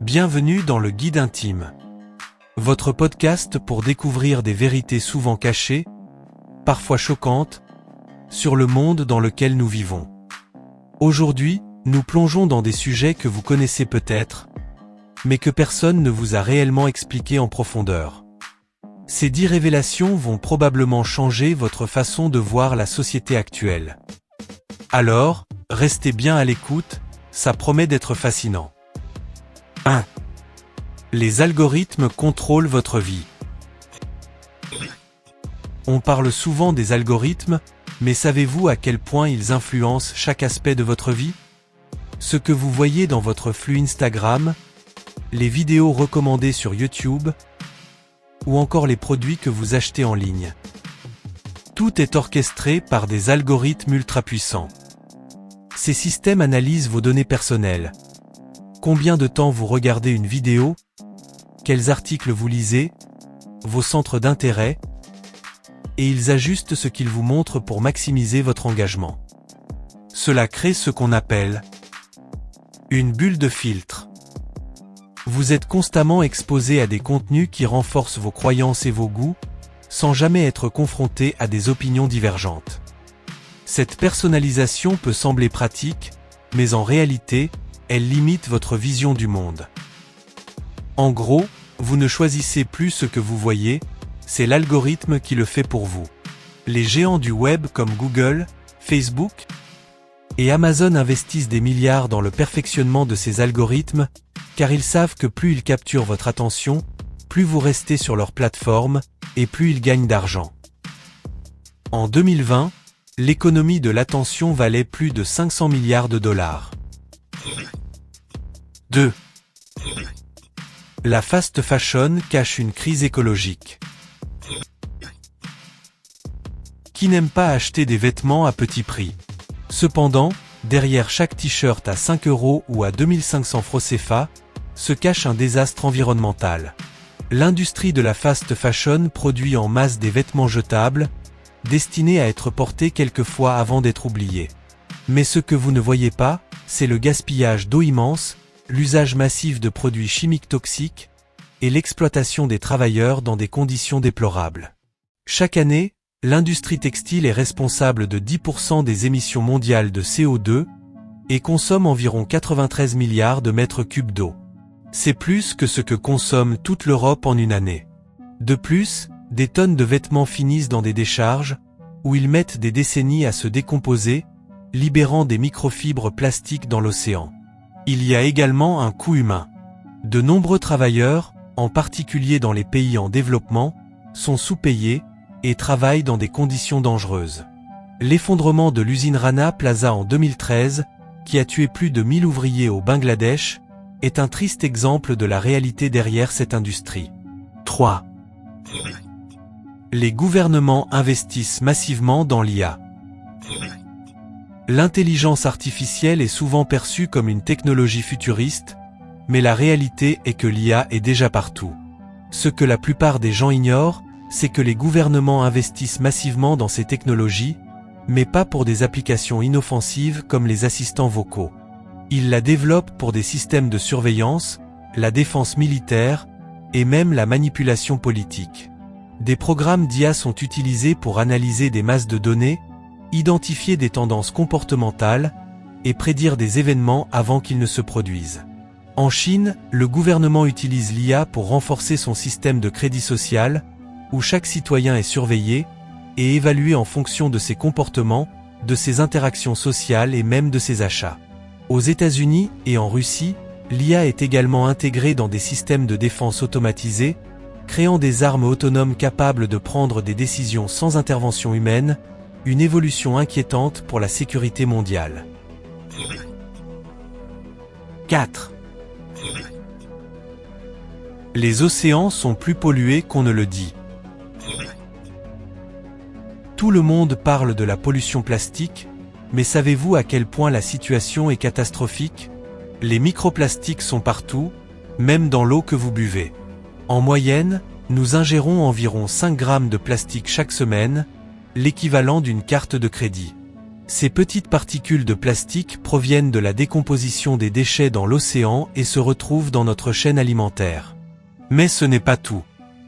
Bienvenue dans le Guide Intime. Votre podcast pour découvrir des vérités souvent cachées, parfois choquantes, sur le monde dans lequel nous vivons. Aujourd'hui, nous plongeons dans des sujets que vous connaissez peut-être, mais que personne ne vous a réellement expliqués en profondeur. Ces 10 révélations vont probablement changer votre façon de voir la société actuelle. Alors, restez bien à l'écoute, ça promet d'être fascinant. 1. Les algorithmes contrôlent votre vie. On parle souvent des algorithmes, mais savez-vous à quel point ils influencent chaque aspect de votre vie? Ce que vous voyez dans votre flux Instagram, les vidéos recommandées sur YouTube, ou encore les produits que vous achetez en ligne. Tout est orchestré par des algorithmes ultra puissants. Ces systèmes analysent vos données personnelles. Combien de temps vous regardez une vidéo, quels articles vous lisez, vos centres d'intérêt, et ils ajustent ce qu'ils vous montrent pour maximiser votre engagement. Cela crée ce qu'on appelle une bulle de filtre. Vous êtes constamment exposé à des contenus qui renforcent vos croyances et vos goûts, sans jamais être confronté à des opinions divergentes. Cette personnalisation peut sembler pratique, mais en réalité, elle limite votre vision du monde. En gros, vous ne choisissez plus ce que vous voyez, c'est l'algorithme qui le fait pour vous. Les géants du web comme Google, Facebook et Amazon investissent des milliards dans le perfectionnement de ces algorithmes, car ils savent que plus ils capturent votre attention, plus vous restez sur leur plateforme, et plus ils gagnent d'argent. En 2020, l'économie de l'attention valait plus de 500 milliards de dollars. 2. La fast fashion cache une crise écologique. Qui n'aime pas acheter des vêtements à petit prix? Cependant, derrière chaque t-shirt à 5 € ou à 2500 francs CFA, se cache un désastre environnemental. L'industrie de la fast fashion produit en masse des vêtements jetables, destinés à être portés quelques fois avant d'être oubliés. Mais ce que vous ne voyez pas, c'est le gaspillage d'eau immense, l'usage massif de produits chimiques toxiques, et l'exploitation des travailleurs dans des conditions déplorables. Chaque année, l'industrie textile est responsable de 10% des émissions mondiales de CO2 et consomme environ 93 milliards de mètres cubes d'eau. C'est plus que ce que consomme toute l'Europe en une année. De plus, des tonnes de vêtements finissent dans des décharges, où ils mettent des décennies à se décomposer, libérant des microfibres plastiques dans l'océan. Il y a également un coût humain. De nombreux travailleurs, en particulier dans les pays en développement, sont sous-payés et travaillent dans des conditions dangereuses. L'effondrement de l'usine Rana Plaza en 2013, qui a tué plus de 1000 ouvriers au Bangladesh, est un triste exemple de la réalité derrière cette industrie. 3. Les gouvernements investissent massivement dans l'IA. L'intelligence artificielle est souvent perçue comme une technologie futuriste, mais la réalité est que l'IA est déjà partout. Ce que la plupart des gens ignorent, c'est que les gouvernements investissent massivement dans ces technologies, mais pas pour des applications inoffensives comme les assistants vocaux. Ils la développent pour des systèmes de surveillance, la défense militaire, et même la manipulation politique. Des programmes d'IA sont utilisés pour analyser des masses de données, identifier des tendances comportementales, et prédire des événements avant qu'ils ne se produisent. En Chine, le gouvernement utilise l'IA pour renforcer son système de crédit social, où chaque citoyen est surveillé, et évalué en fonction de ses comportements, de ses interactions sociales et même de ses achats. Aux États-Unis et en Russie, l'IA est également intégrée dans des systèmes de défense automatisés, créant des armes autonomes capables de prendre des décisions sans intervention humaine, une évolution inquiétante pour la sécurité mondiale. 4. Les océans sont plus pollués qu'on ne le dit. Tout le monde parle de la pollution plastique, mais savez-vous à quel point la situation est catastrophique? Les microplastiques sont partout, même dans l'eau que vous buvez. En moyenne, nous ingérons environ 5 grammes de plastique chaque semaine, l'équivalent d'une carte de crédit. Ces petites particules de plastique proviennent de la décomposition des déchets dans l'océan et se retrouvent dans notre chaîne alimentaire. Mais ce n'est pas tout.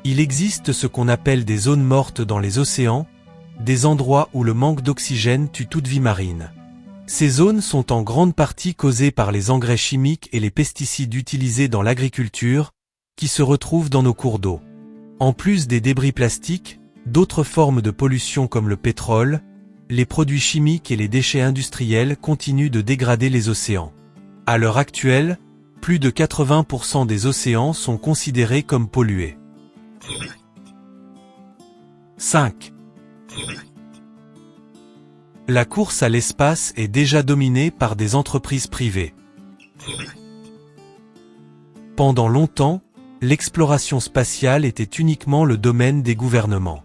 Il existe ce qu'on appelle des zones mortes dans les océans, des endroits où le manque d'oxygène tue toute vie marine. Ces zones sont en grande partie causées par les engrais chimiques et les pesticides utilisés dans l'agriculture, qui se retrouvent dans nos cours d'eau. En plus des débris plastiques, d'autres formes de pollution comme le pétrole, les produits chimiques et les déchets industriels continuent de dégrader les océans. À l'heure actuelle, plus de 80% des océans sont considérés comme pollués. 5. La course à l'espace est déjà dominée par des entreprises privées. Pendant longtemps, l'exploration spatiale était uniquement le domaine des gouvernements.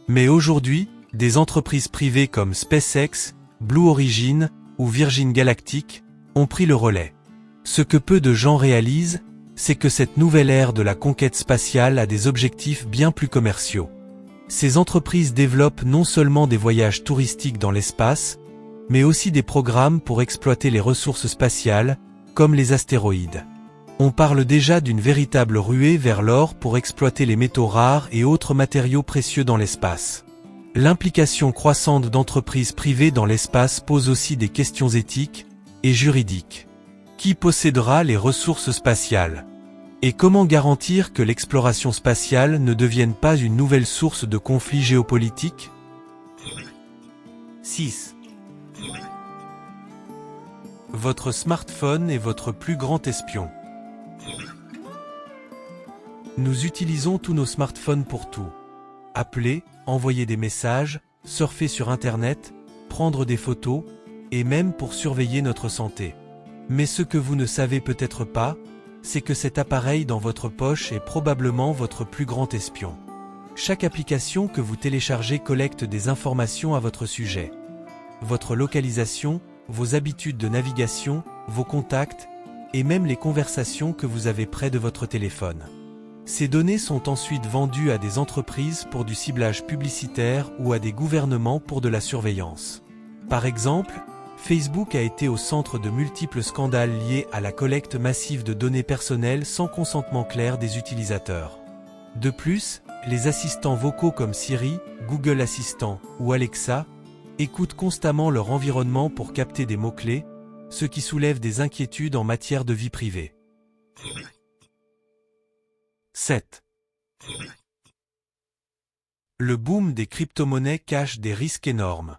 Mais aujourd'hui, des entreprises privées comme SpaceX, Blue Origin ou Virgin Galactic ont pris le relais. Ce que peu de gens réalisent, c'est que cette nouvelle ère de la conquête spatiale a des objectifs bien plus commerciaux. Ces entreprises développent non seulement des voyages touristiques dans l'espace, mais aussi des programmes pour exploiter les ressources spatiales, comme les astéroïdes. On parle déjà d'une véritable ruée vers l'or pour exploiter les métaux rares et autres matériaux précieux dans l'espace. L'implication croissante d'entreprises privées dans l'espace pose aussi des questions éthiques et juridiques. Qui possédera les ressources spatiales? Et comment garantir que l'exploration spatiale ne devienne pas une nouvelle source de conflits géopolitiques? 6. Votre smartphone est votre plus grand espion. Nous utilisons tous nos smartphones pour tout. Appeler, envoyer des messages, surfer sur Internet, prendre des photos, et même pour surveiller notre santé. Mais ce que vous ne savez peut-être pas, c'est que cet appareil dans votre poche est probablement votre plus grand espion. Chaque application que vous téléchargez collecte des informations à votre sujet. Votre localisation, vos habitudes de navigation, vos contacts, et même les conversations que vous avez près de votre téléphone. Ces données sont ensuite vendues à des entreprises pour du ciblage publicitaire ou à des gouvernements pour de la surveillance. Par exemple, Facebook a été au centre de multiples scandales liés à la collecte massive de données personnelles sans consentement clair des utilisateurs. De plus, les assistants vocaux comme Siri, Google Assistant ou Alexa écoutent constamment leur environnement pour capter des mots-clés, ce qui soulève des inquiétudes en matière de vie privée. 7. Le boom des crypto-monnaies cache des risques énormes.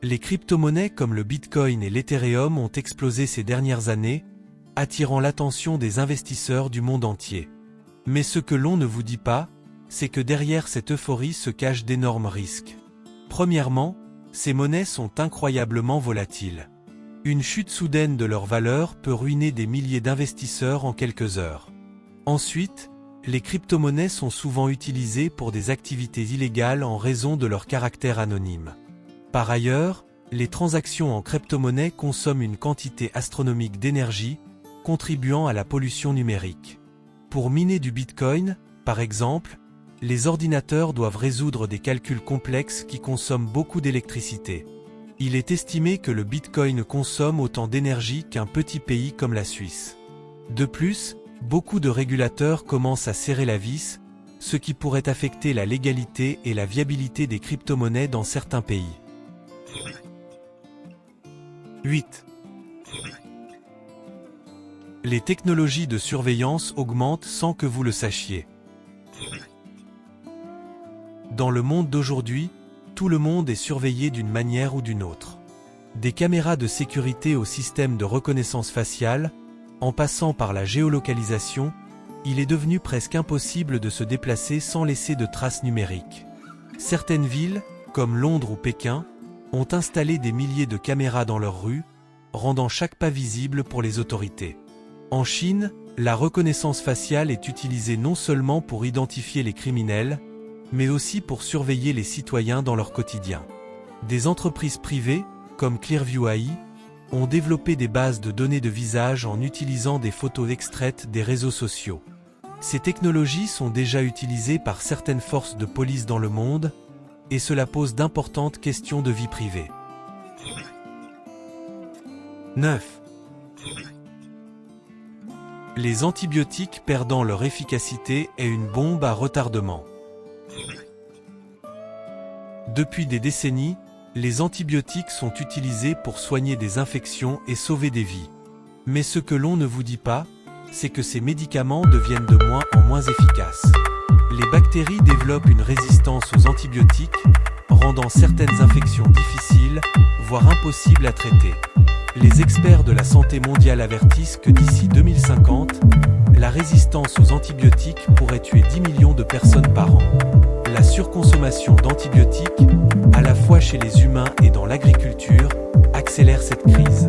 Les crypto-monnaies comme le Bitcoin et l'Ethereum ont explosé ces dernières années, attirant l'attention des investisseurs du monde entier. Mais ce que l'on ne vous dit pas, c'est que derrière cette euphorie se cachent d'énormes risques. Premièrement, ces monnaies sont incroyablement volatiles. Une chute soudaine de leur valeur peut ruiner des milliers d'investisseurs en quelques heures. Ensuite, les crypto-monnaies sont souvent utilisées pour des activités illégales en raison de leur caractère anonyme. Par ailleurs, les transactions en crypto-monnaie consomment une quantité astronomique d'énergie, contribuant à la pollution numérique. Pour miner du Bitcoin, par exemple, les ordinateurs doivent résoudre des calculs complexes qui consomment beaucoup d'électricité. Il est estimé que le Bitcoin consomme autant d'énergie qu'un petit pays comme la Suisse. De plus, beaucoup de régulateurs commencent à serrer la vis, ce qui pourrait affecter la légalité et la viabilité des crypto-monnaies dans certains pays. 8. Les technologies de surveillance augmentent sans que vous le sachiez. Dans le monde d'aujourd'hui, tout le monde est surveillé d'une manière ou d'une autre. Des caméras de sécurité au système de reconnaissance faciale, en passant par la géolocalisation, il est devenu presque impossible de se déplacer sans laisser de traces numériques. Certaines villes, comme Londres ou Pékin, ont installé des milliers de caméras dans leurs rues, rendant chaque pas visible pour les autorités. En Chine, la reconnaissance faciale est utilisée non seulement pour identifier les criminels, mais aussi pour surveiller les citoyens dans leur quotidien. Des entreprises privées, comme Clearview AI, ont développé des bases de données de visage en utilisant des photos extraites des réseaux sociaux. Ces technologies sont déjà utilisées par certaines forces de police dans le monde, et cela pose d'importantes questions de vie privée. 9. Les antibiotiques perdant leur efficacité est une bombe à retardement. Depuis des décennies, les antibiotiques sont utilisés pour soigner des infections et sauver des vies. Mais ce que l'on ne vous dit pas, c'est que ces médicaments deviennent de moins en moins efficaces. Les bactéries développent une résistance aux antibiotiques, rendant certaines infections difficiles, voire impossibles à traiter. Les experts de la santé mondiale avertissent que d'ici 2050, la résistance aux antibiotiques pourrait tuer 10 millions de personnes par an. La surconsommation d'antibiotiques, à la fois chez les humains et dans l'agriculture, accélère cette crise.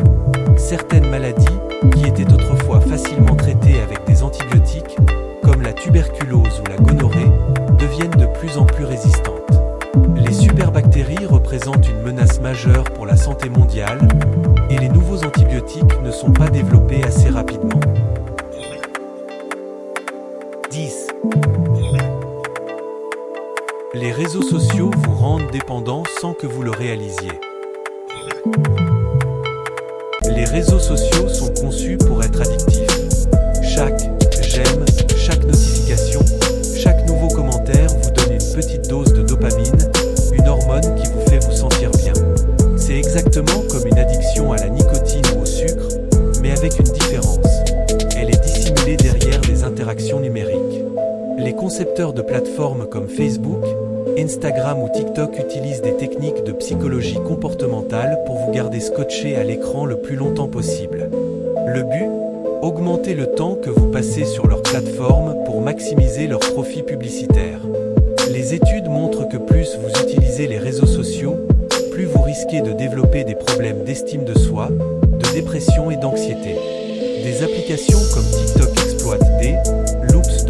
Certaines maladies, qui étaient autrefois facilement traitées avec des antibiotiques, comme la tuberculose ou la gonorrhée, deviennent de plus en plus résistantes. Les superbactéries représentent une menace majeure pour la santé mondiale, et les nouveaux antibiotiques ne sont pas développés assez rapidement. 10. Les réseaux sociaux vous rendent dépendants sans que vous le réalisiez. Les réseaux sociaux sont conçus pour être addictifs. Chaque j'aime, chaque notification, chaque nouveau commentaire vous donne une petite dose de dopamine, une hormone qui vous fait vous sentir bien. C'est exactement comme une addiction à la nicotine ou au sucre, mais avec une différence. Elle est dissimulée derrière des interactions numériques. Les concepteurs de plateformes comme Facebook, Instagram ou TikTok utilisent des techniques de psychologie comportementale pour vous garder scotché à l'écran le plus longtemps possible. Le but ? Augmenter le temps que vous passez sur leur plateforme pour maximiser leurs profits publicitaires. Les études montrent que plus vous utilisez les réseaux sociaux, plus vous risquez de développer des problèmes d'estime de soi, de dépression et d'anxiété. Des applications comme TikTok exploitent des loops